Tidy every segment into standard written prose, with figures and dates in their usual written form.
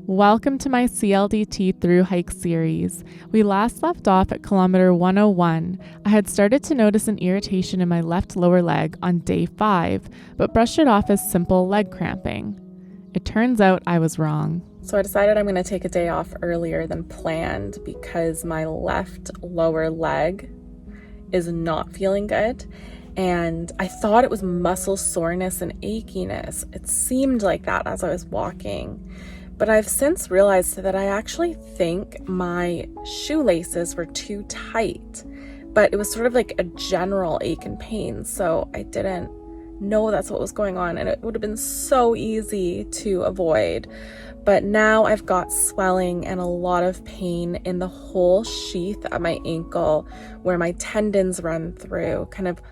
Welcome to my CLDT through hike series. We last left off at kilometer 101. I had started to notice an irritation in my left lower leg on day 5, but brushed it off as simple leg cramping. It turns out I was wrong. So I decided I'm going to take a day off earlier than planned because my left lower leg is not feeling good. And I thought it was muscle soreness and achiness. It seemed like that as I was walking. But I've since realized that I actually think my shoelaces were too tight, but it was sort of like a general ache and pain. So I didn't know that's what was going on, and it would have been so easy to avoid. But now I've got swelling and a lot of pain in the whole sheath at my ankle where my tendons run through. Kind of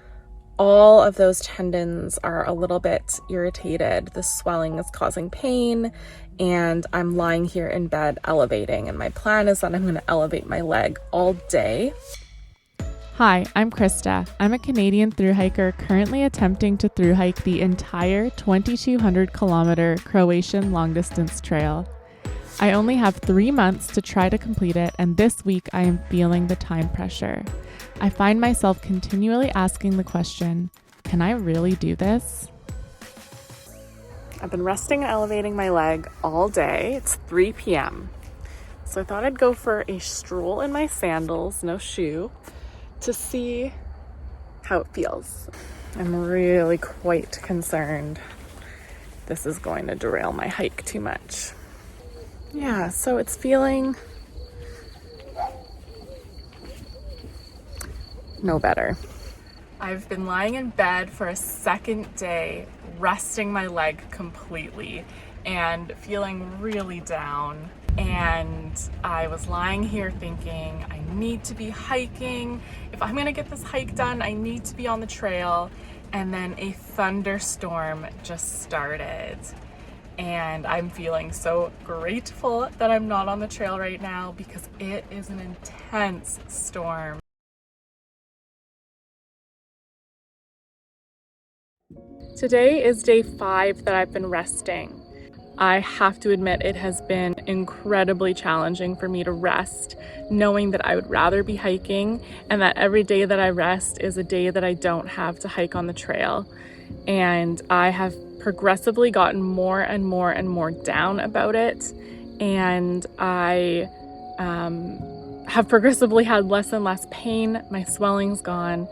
all of those tendons are a little bit irritated. The swelling is causing pain, and I'm lying here in bed elevating, and my plan is that I'm going to elevate my leg all day. Hi, I'm Krista. I'm a Canadian thru hiker currently attempting to thru hike the entire 2,200-kilometer Croatian Long Distance Trail. I only have 3 months to try to complete it, and this week I am feeling the time pressure. I find myself continually asking the question, can I really do this? I've been resting and elevating my leg all day. It's 3 p.m. So I thought I'd go for a stroll in my sandals, no shoe, to see how it feels. I'm really quite concerned this is going to derail my hike too much. Yeah, so it's feeling no better. I've been lying in bed for a second day, resting my leg completely and feeling really down. And I was lying here thinking, I need to be hiking. If I'm gonna get this hike done, I need to be on the trail. And then a thunderstorm just started. And I'm feeling so grateful that I'm not on the trail right now because it is an intense storm. Today is day 5 that I've been resting. I have to admit it has been incredibly challenging for me to rest, knowing that I would rather be hiking and that every day that I rest is a day that I don't have to hike on the trail. And I have progressively gotten more and more and more down about it. And I have progressively had less and less pain. My swelling's gone.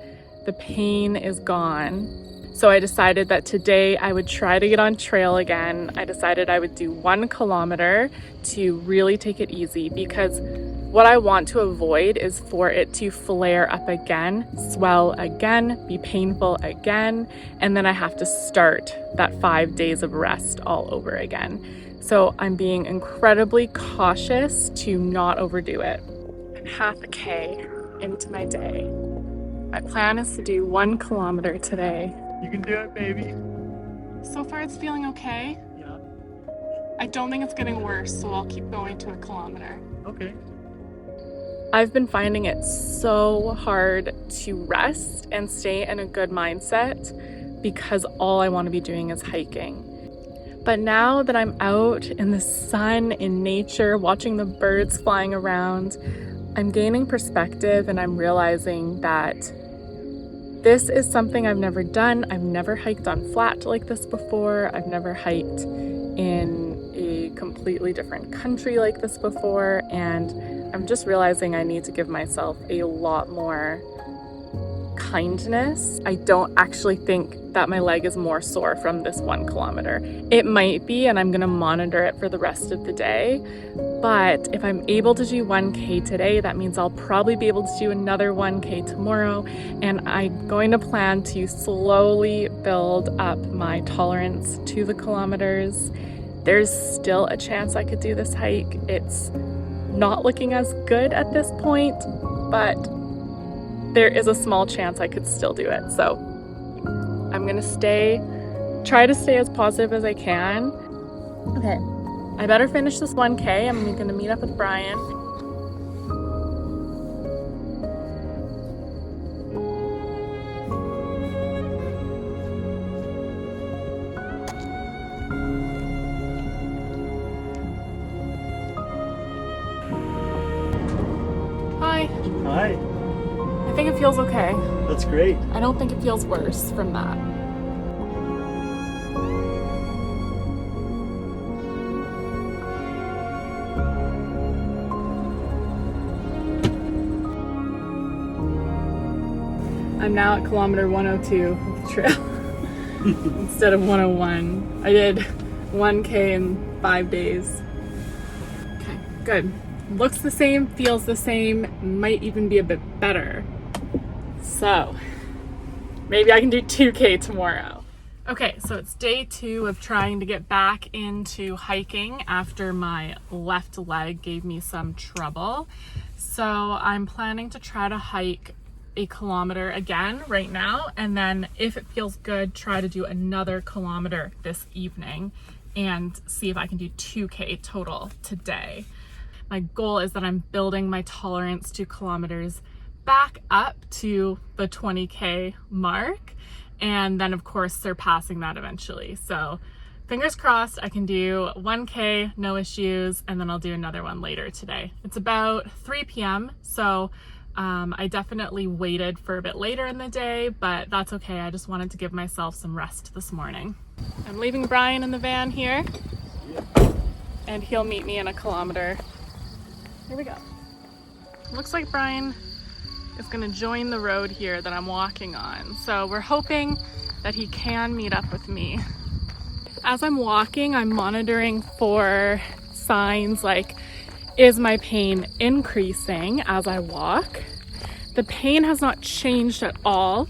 The pain is gone. So I decided that today I would try to get on trail again. I decided I would do 1 kilometer to really take it easy because what I want to avoid is for it to flare up again, swell again, be painful again, and then I have to start that 5 days of rest all over again. So I'm being incredibly cautious to not overdo it. I'm half a K into my day. My plan is to do 1 kilometer today. You can do it, baby. So far it's feeling okay. Yeah. I don't think it's getting worse, so I'll keep going to 1 kilometer. Okay. I've been finding it so hard to rest and stay in a good mindset because all I want to be doing is hiking. But now that I'm out in the sun, in nature, watching the birds flying around, I'm gaining perspective and I'm realizing that this is something I've never done. I've never hiked on flat like this before. I've never hiked in a completely different country like this before. And I'm just realizing I need to give myself a lot more kindness. I don't actually think that my leg is more sore from this 1 kilometer. It might be, and I'm gonna monitor it for the rest of the day. But if I'm able to do 1K today, that means I'll probably be able to do another 1K tomorrow. And I'm going to plan to slowly build up my tolerance to the kilometers. There's still a chance I could do this hike. It's not looking as good at this point, but there is a small chance I could still do it. So I'm gonna try to stay as positive as I can. Okay, I better finish this 1K. I'm gonna meet up with Brian. Hi. I think it feels okay. That's great. I don't think it feels worse from that. I'm now at kilometer 102 of the trail instead of 101. I did 1K in 5 days. Okay, good. Looks the same, feels the same, might even be a bit better. So maybe I can do 2K tomorrow. Okay, so it's day 2 of trying to get back into hiking after my left leg gave me some trouble. So I'm planning to try to hike a kilometer again right now, and then if it feels good, try to do another kilometer this evening and see if I can do 2K total today. My goal is that I'm building my tolerance to kilometers back up to the 20K mark, and then of course surpassing that eventually. So fingers crossed I can do 1K, no issues, and then I'll do another one later today. It's about 3 p.m. so I definitely waited for a bit later in the day, but that's okay. I just wanted to give myself some rest this morning. I'm leaving Brian in the van here, and he'll meet me in a kilometer. Here we go. Looks like Brian is gonna join the road here that I'm walking on. So we're hoping that he can meet up with me. As I'm walking, I'm monitoring for signs like, is my pain increasing as I walk? The pain has not changed at all.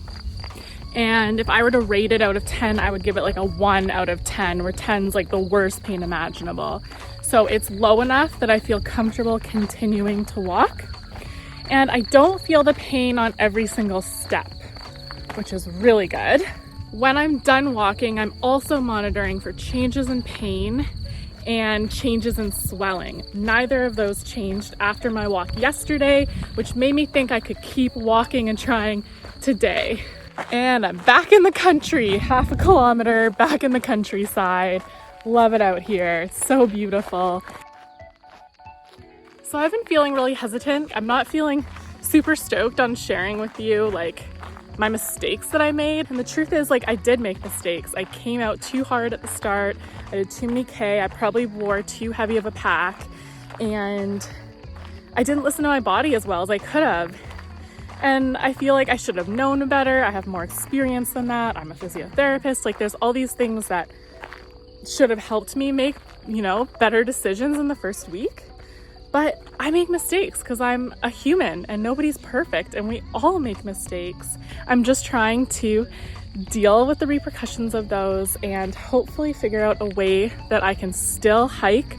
And if I were to rate it out of 10, I would give it like a 1 out of 10, where 10's like the worst pain imaginable. So it's low enough that I feel comfortable continuing to walk. And I don't feel the pain on every single step, which is really good. When I'm done walking, I'm also monitoring for changes in pain and changes in swelling. Neither of those changed after my walk yesterday, which made me think I could keep walking and trying today. And I'm back in the country, half a kilometer back in the countryside. Love it out here, it's so beautiful. So I've been feeling really hesitant. I'm not feeling super stoked on sharing with you like my mistakes that I made. And the truth is, like, I did make mistakes. I came out too hard at the start. I did too many K. I probably wore too heavy of a pack, and I didn't listen to my body as well as I could have. And I feel like I should have known better. I have more experience than that. I'm a physiotherapist. Like, there's all these things that should have helped me make, better decisions in the first week. But I make mistakes because I'm a human and nobody's perfect, and we all make mistakes. I'm just trying to deal with the repercussions of those and hopefully figure out a way that I can still hike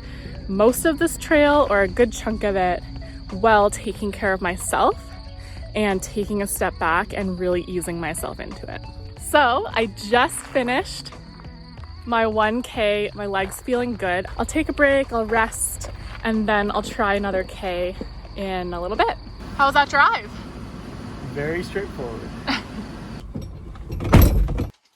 most of this trail, or a good chunk of it, while taking care of myself and taking a step back and really easing myself into it. So I just finished my 1K, my leg's feeling good. I'll take a break, I'll rest, and then I'll try another K in a little bit. How was that drive? Very straightforward.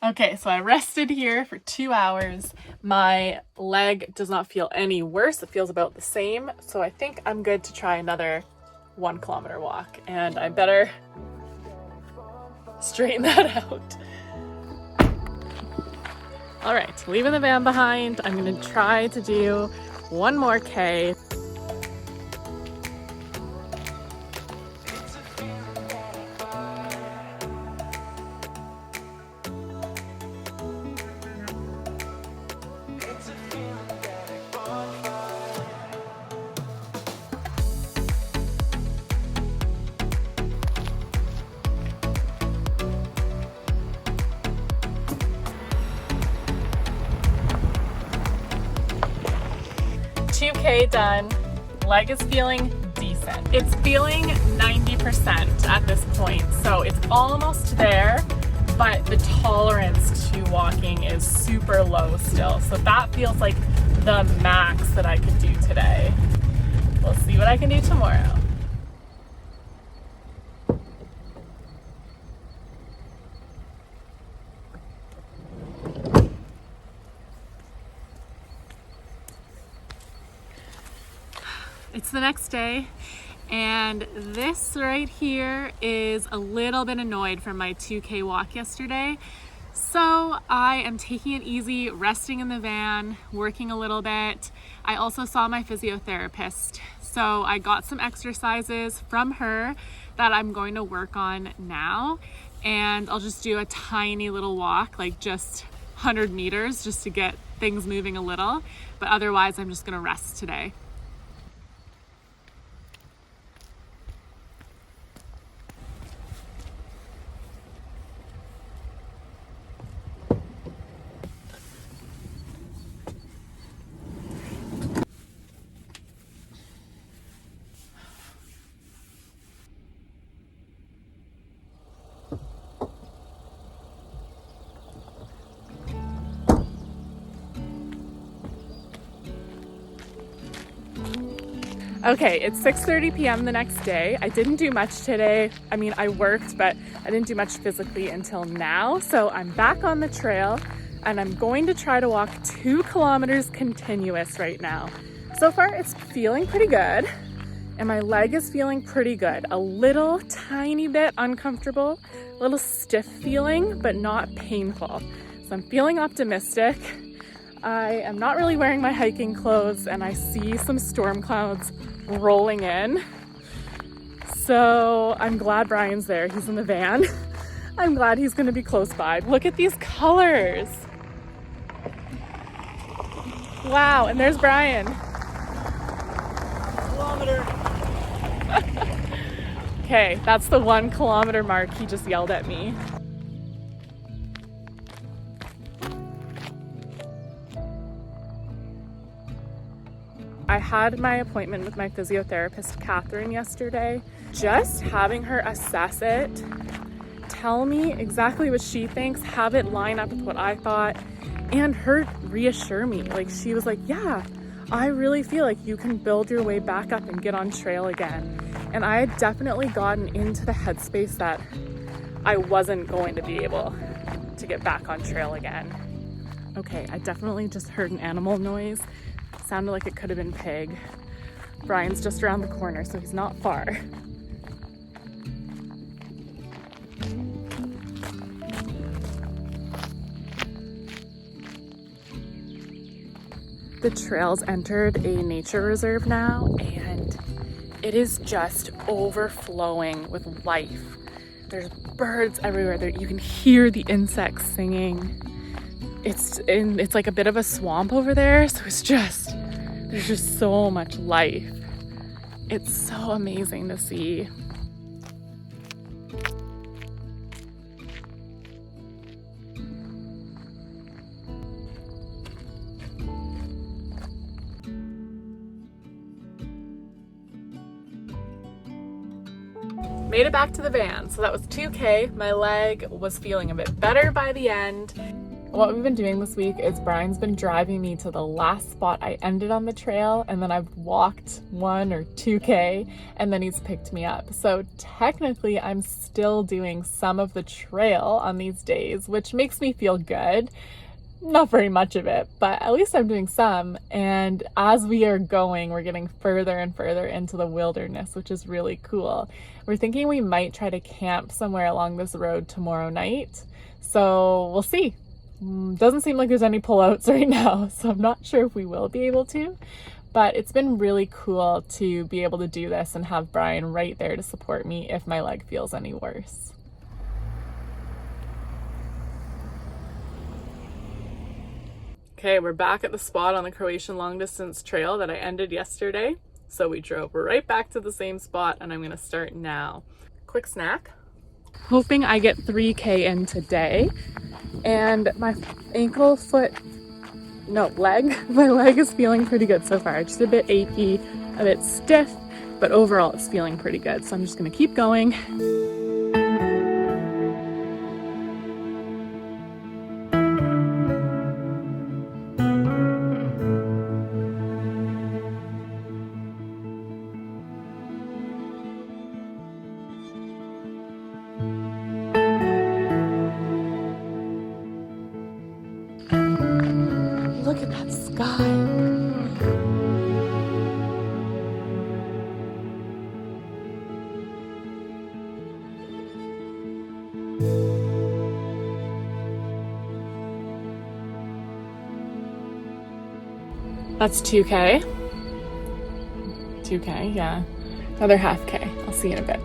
Okay, so I rested here for 2 hours. My leg does not feel any worse. It feels about the same. So I think I'm good to try another 1 kilometer walk, and I better straighten that out. All right, leaving the van behind. I'm gonna try to do 1 more K. Done. Leg is feeling decent. It's feeling 90% at this point, so it's almost there, but the tolerance to walking is super low still. So that feels like the max that I could do today. We'll see what I can do tomorrow. It's the next day, And this right here is a little bit annoyed from my 2K walk yesterday. So I am taking it easy, resting in the van, working a little bit. I also saw my physiotherapist. So I got some exercises from her that I'm going to work on now. And I'll just do a tiny little walk, like just 100 meters, just to get things moving a little. But otherwise, I'm just gonna rest today. Okay, it's 6:30 p.m. the next day. I didn't do much today. I mean, I worked, but I didn't do much physically until now. So I'm back on the trail and I'm going to try to walk 2 kilometers continuous right now. So far, it's feeling pretty good and my leg is feeling pretty good. A little tiny bit uncomfortable, a little stiff feeling, but not painful. So I'm feeling optimistic. I am not really wearing my hiking clothes and I see some storm clouds rolling in. So I'm glad Brian's there. He's in the van. I'm glad he's gonna be close by. Look at these colors. Wow, and there's Brian. Kilometer. Okay, that's the 1 kilometer mark. He just yelled at me. I had my appointment with my physiotherapist, Catherine, yesterday. Just having her assess it, tell me exactly what she thinks, have it line up with what I thought, and her reassure me. Like, she was like, yeah, I really feel like you can build your way back up and get on trail again. And I had definitely gotten into the headspace that I wasn't going to be able to get back on trail again. Okay, I definitely just heard an animal noise. Sounded like it could have been pig. Brian's just around the corner, so he's not far. The trail's entered a nature reserve now, and it is just overflowing with life. There's birds everywhere. You can hear the insects singing. It's like a bit of a swamp over there, so there's just so much life. It's so amazing to see. Made it back to the van, so that was 2K. My leg was feeling a bit better by the end. What we've been doing this week is Brian's been driving me to the last spot I ended on the trail, and then I've walked 1 or 2K, and then he's picked me up. So technically I'm still doing some of the trail on these days, which makes me feel good. Not very much of it, but at least I'm doing some. And as we are going, we're getting further and further into the wilderness, which is really cool. We're thinking we might try to camp somewhere along this road tomorrow night. So we'll see. Doesn't seem like there's any pullouts right now, so I'm not sure if we will be able to, but it's been really cool to be able to do this and have Brian right there to support me if my leg feels any worse. Okay, we're back at the spot on the Croatian Long Distance Trail that I ended yesterday. So we drove right back to the same spot and I'm gonna start now. Quick snack. Hoping I get 3K in today. And my my leg is feeling pretty good so far. Just a bit achy, a bit stiff, but overall it's feeling pretty good. So I'm just gonna keep going. Look at that sky. That's 2K. 2K, yeah. Another half K. I'll see you in a bit.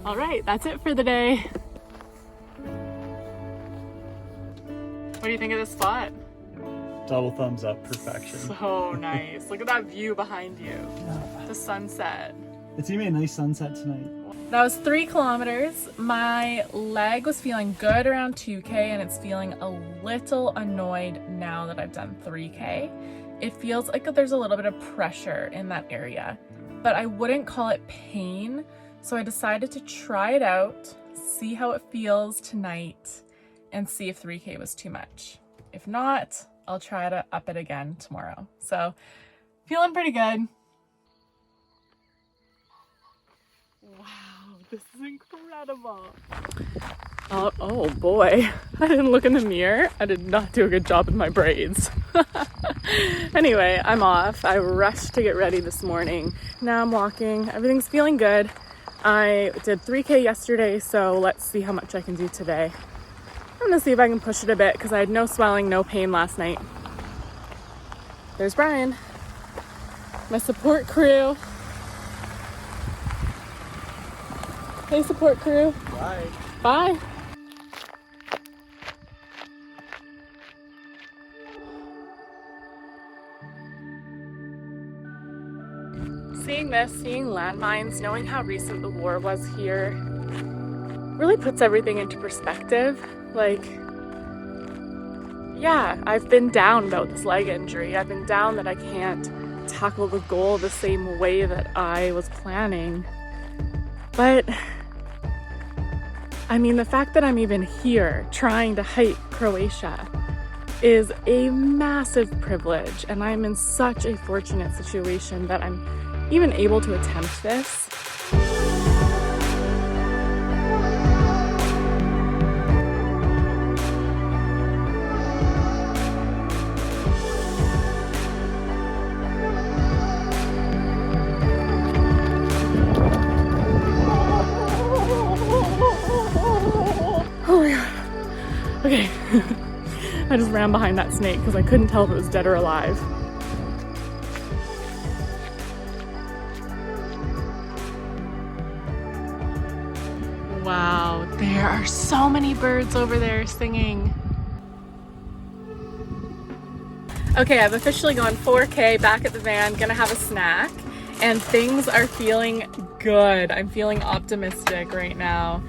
All right, that's it for the day. What do you think of this spot? Double thumbs up, perfection. So nice. Look at that view behind you. Yeah. The sunset. It's gonna be a nice sunset tonight. That was 3 kilometers. My leg was feeling good around 2K and it's feeling a little annoyed now that I've done 3K. It feels like there's a little bit of pressure in that area, but I wouldn't call it pain. So I decided to try it out, see how it feels tonight, and see if 3K was too much. If not, I'll try to up it again tomorrow. So feeling pretty good. Wow, this is incredible. Oh boy, I didn't look in the mirror. I did not do a good job with my braids. Anyway, I'm off. I rushed to get ready this morning. Now I'm walking. Everything's feeling good. I did 3K yesterday, so let's see how much I can do today. I'm gonna see if I can push it a bit because I had no swelling, no pain last night. There's Brian, my support crew. Hey, support crew. Bye. Bye. Seeing this, seeing landmines, knowing how recent the war was here, really puts everything into perspective. Like, yeah, I've been down about this leg injury. I've been down that I can't tackle the goal the same way that I was planning. But, I mean, the fact that I'm even here trying to hike Croatia is a massive privilege, and I'm in such a fortunate situation that I'm even able to attempt this. Oh my god. Okay. I just ran behind that snake because I couldn't tell if it was dead or alive. Wow, there are so many birds over there singing. Okay, I've officially gone 4K back at the van, gonna have a snack, and things are feeling good. I'm feeling optimistic right now.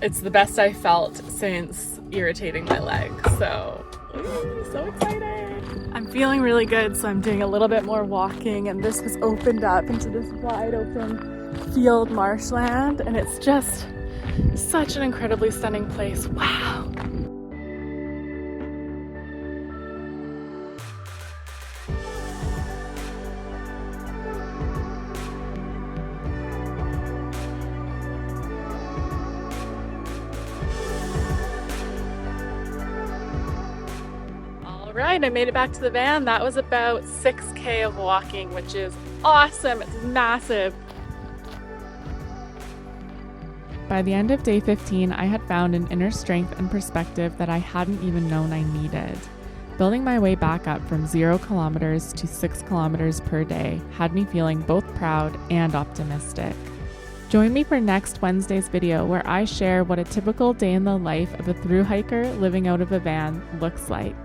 It's the best I felt since irritating my leg, so so excited. I'm feeling really good, so I'm doing a little bit more walking, and this has opened up into this wide open field marshland, and it's just such an incredibly stunning place. Wow. All right, I made it back to the van. That was about 6K of walking, which is awesome. It's massive. By the end of day 15, I had found an inner strength and perspective that I hadn't even known I needed. Building my way back up from 0 kilometers to 6 kilometers per day had me feeling both proud and optimistic. Join me for next Wednesday's video where I share what a typical day in the life of a thru hiker living out of a van looks like.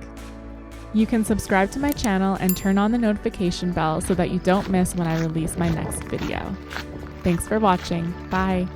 You can subscribe to my channel and turn on the notification bell so that you don't miss when I release my next video. Thanks for watching. Bye.